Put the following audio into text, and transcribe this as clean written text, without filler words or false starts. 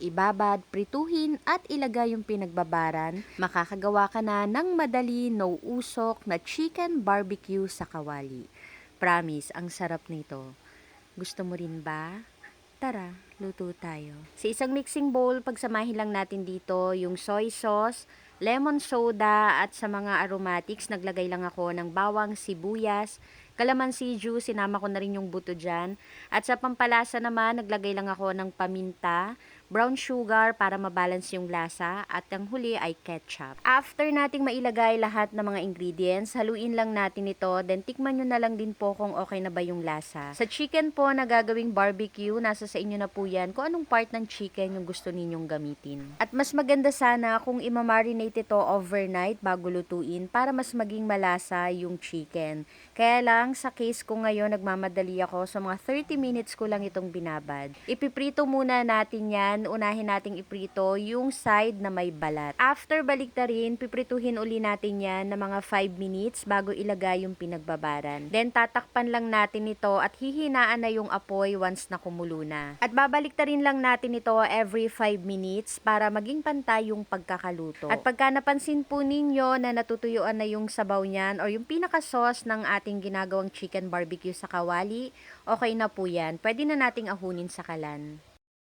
ibabad, prituhin at ilagay yung pinagbabaran, makakagawa ka na ng madali, no usok na chicken barbecue sa kawali. Promise, ang sarap nito. Gusto mo rin ba? Tara, luto tayo. Sa isang mixing bowl, pagsamahin lang natin dito yung soy sauce, lemon soda at sa mga aromatics, naglagay lang ako ng bawang, sibuyas, calamansi juice, sinama ko na rin yung buto dyan. At sa pampalasa naman, naglagay lang ako ng paminta, brown sugar para mabalance yung lasa at ang huli ay ketchup. After nating mailagay lahat ng mga ingredients, haluin lang natin ito, then tikman nyo na lang din po kung okay na ba yung lasa. Sa chicken po na gagawing barbecue, nasa sa inyo na po yan kung anong part ng chicken yung gusto ninyong gamitin. At mas maganda sana kung imamarinate ito overnight bago lutuin para mas maging malasa yung chicken. Kaya lang, sa case ko ngayon, nagmamadali ako, so mga 30 minutes ko lang itong binabad. Ipiprito muna natin yan, unahin nating iprito yung side na may balat. After baliktarin, piprituhin uli natin yan na mga 5 minutes bago ilagay yung pinagbabaran. Then tatakpan lang natin ito at hihinaan na yung apoy once na kumulo na. At babaliktarin lang natin ito every 5 minutes para maging pantay yung pagkakaluto. At pagka napansin po ninyo na natutuyuan na yung sabaw niyan or yung pinaka-sauce ng ating ginagawang chicken barbecue sa kawali, okay na po yan. Pwede na nating ahunin sa kalan.